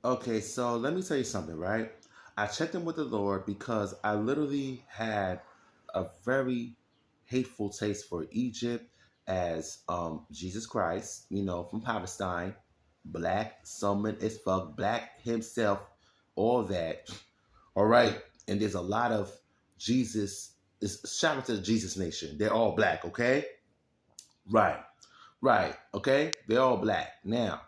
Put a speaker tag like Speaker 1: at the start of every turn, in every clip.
Speaker 1: Okay, so let me tell you something, right? I checked in with the Lord because I literally had a very hateful taste for Egypt as Jesus Christ, from Palestine, black, summoned as fuck, black himself, all that. All right. And there's a lot of Jesus. Shout out to the Jesus Nation. They're all black, okay? Right. Right. Okay? They're all black. Now,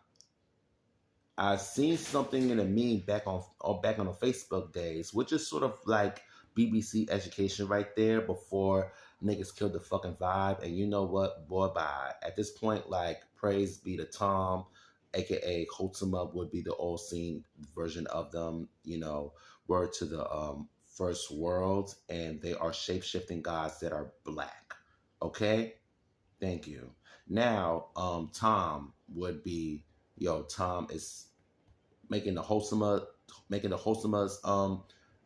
Speaker 1: I seen something in a meme back on the Facebook days, which is sort of like BBC education right there before niggas killed the fucking vibe. And you know what, boy, bye. At this point, like praise be to Tom, aka Hotema would be the all seen version of them. Word to the first world, and they are shape shifting gods that are black. Okay, thank you. Now, Tom would be Tom is making the wholesome making the wholesome's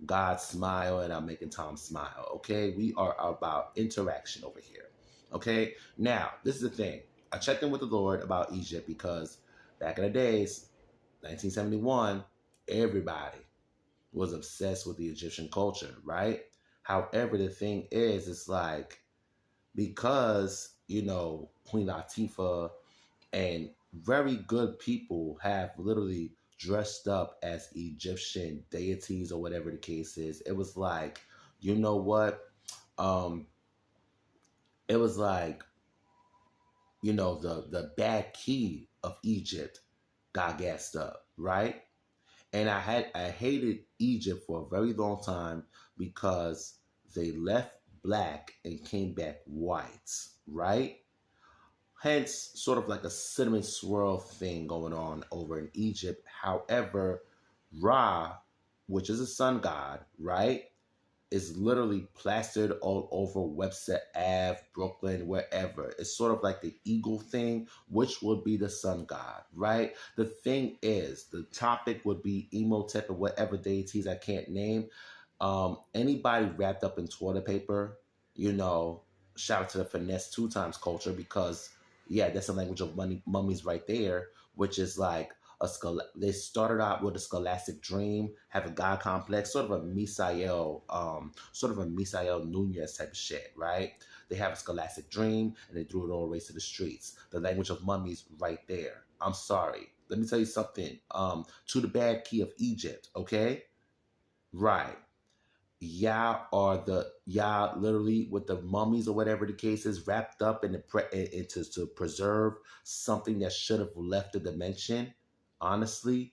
Speaker 1: God smile, and I'm making Tom smile. Okay, we are about interaction over here. Okay, now this is the thing. I checked in with the Lord about Egypt because back in the days, 1971, everybody was obsessed with the Egyptian culture, right? However, the thing is, it's like because Queen Latifah and very good people have literally dressed up as Egyptian deities or whatever the case is. It was like, you know what? Um, it was like, the bad key of Egypt got gassed up, right? And I hated Egypt for a very long time because they left black and came back white, right? Hence, sort of like a cinnamon swirl thing going on over in Egypt. However, Ra, which is a sun god, right, is literally plastered all over Webster Ave, Brooklyn, wherever. It's sort of like the eagle thing, which would be the sun god, right? The thing is, the topic would be Emotep or whatever deities I can't name. Anybody wrapped up in toilet paper, shout out to the finesse two times culture because yeah, that's the language of mummies right there, which is like they started out with a scholastic dream, have a god complex, sort of a Misael Nunez type of shit, right? They have a scholastic dream and they threw it all race to the streets. The language of mummies right there. I'm sorry. Let me tell you something. To the bad key of Egypt, okay? Right. Y'all literally with the mummies or whatever the case is wrapped up in to preserve something that should have left the dimension. Honestly,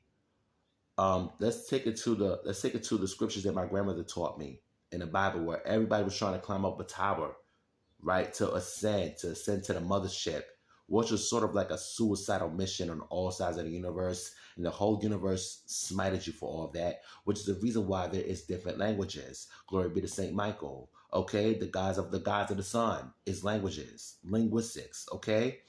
Speaker 1: let's take it to the scriptures that my grandmother taught me in the Bible, where everybody was trying to climb up a tower, right, to ascend to the mothership, which was sort of like a suicidal mission on all sides of the universe, and the whole universe smited you for all of that, which is the reason why there is different languages. Glory be to Saint Michael. Okay, the gods of the sun is linguistics. Okay,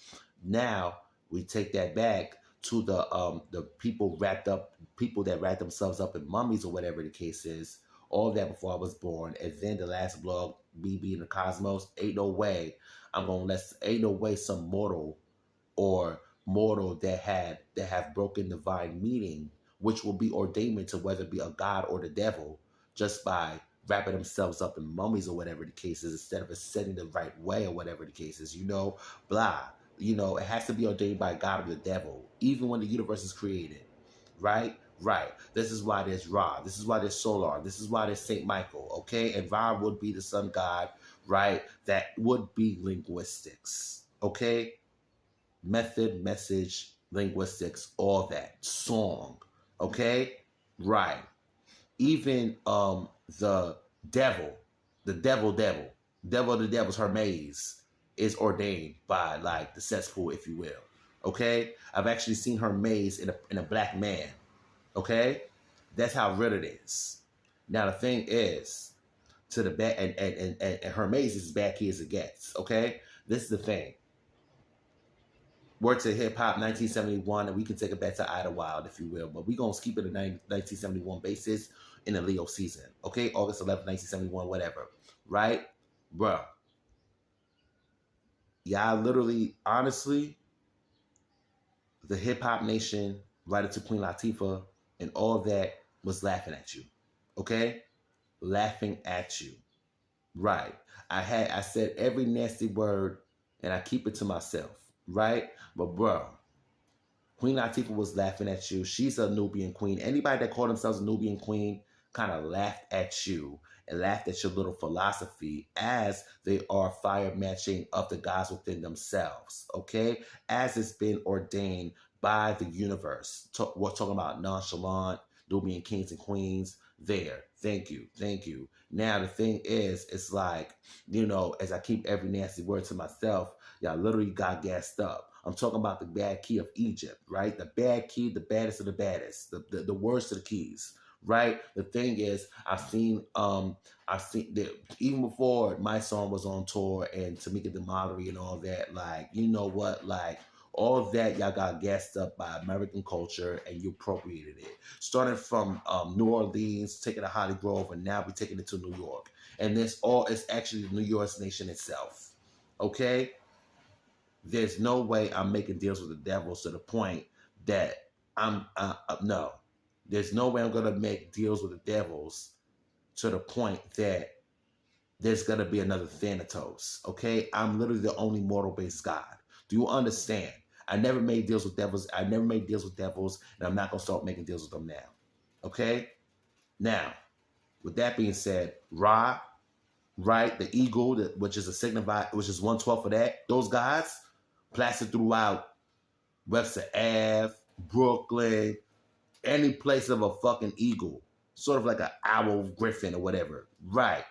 Speaker 1: now we take that back to the people that wrapped themselves up in mummies or whatever the case is. All that before I was born, and then the last blog, BB in the Cosmos. Ain't no way some mortal or mortal that have broken divine meaning, which will be ordained to whether it be a god or the devil, just by wrapping themselves up in mummies or whatever the case is, instead of ascending the right way or whatever the case is, blah. It has to be ordained by God or the devil, even when the universe is created. Right? Right. This is why there's Ra. This is why there's Solar. This is why there's Saint Michael. Okay? And Ra would be the sun god, right? That would be linguistics. Okay? Method, message, linguistics, all that. Song. Okay? Right. Even the devil, the devil's Hermes is ordained by like the cesspool, if you will. Okay? I've actually seen Hermes in a black man. Okay? That's how real it is. Now the thing is, to the bad and Hermes is as bad key as it gets. Okay? This is the thing. Word to hip hop 1971, and we can take it back to Idlewild, if you will, but we're gonna keep it a 1971 basis in the Leo season. Okay? August 11th, 1971, whatever. Right? Bruh. Y'all literally, honestly, the hip hop nation, right to Queen Latifah and all that was laughing at you. Okay? Laughing at you. Right. I said every nasty word and I keep it to myself. Right? But bro, Queen Latifah was laughing at you. She's a Nubian queen. Anybody that called themselves a Nubian queen kind of laughed at you and laughed at your little philosophy as they are fire matching of the gods within themselves. Okay? As it's been ordained by the universe. We're talking about Nonchalant, Nubian kings and queens. There. Thank you. Thank you. Now, the thing is, it's like, as I keep every nasty word to myself, y'all literally got gassed up. I'm talking about the bad key of Egypt, right? The bad key, the baddest of the baddest, the worst of the keys, right? The thing is, I've seen that even before my song was on tour and Tamika DeMollery and all that, like, you know what, like, all of that y'all got gassed up by American culture and you appropriated it. Starting from New Orleans, taking it to Holly Grove, and now we're taking it to New York. And this all is actually the New York nation itself. Okay? There's no way I'm making deals with the devil to the point that no. There's no way I'm going to make deals with the devils to the point that there's going to be another Thanatos. Okay? I'm literally the only mortal-based God. Do you understand? I never made deals with devils. I never made deals with devils, and I'm not going to start making deals with them now. Okay? Now, with that being said, Ra, right, the eagle, which is a signified, which is 1/12 of that, those gods plastered throughout Webster Ave, Brooklyn, any place of a fucking eagle. Sort of like an owl, griffin, or whatever. Right.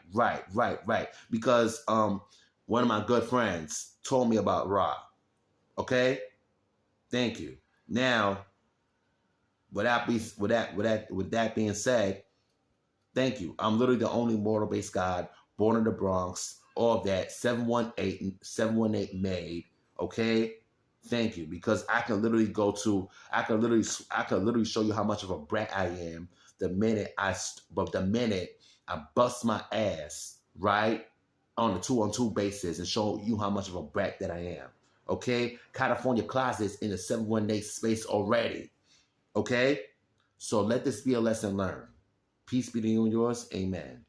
Speaker 1: Because one of my good friends told me about Ra. Okay? Thank you. Now, with that being said, thank you. I'm literally the only mortal-based God, born in the Bronx, all of that, 718 made, okay? Thank you, because I can literally show you how much of a brat I am the minute I bust my ass, right, on a 2-on-2 basis and show you how much of a brat that I am. Okay? California closets in the 718 space already. Okay? So let this be a lesson learned. Peace be to you and yours. Amen.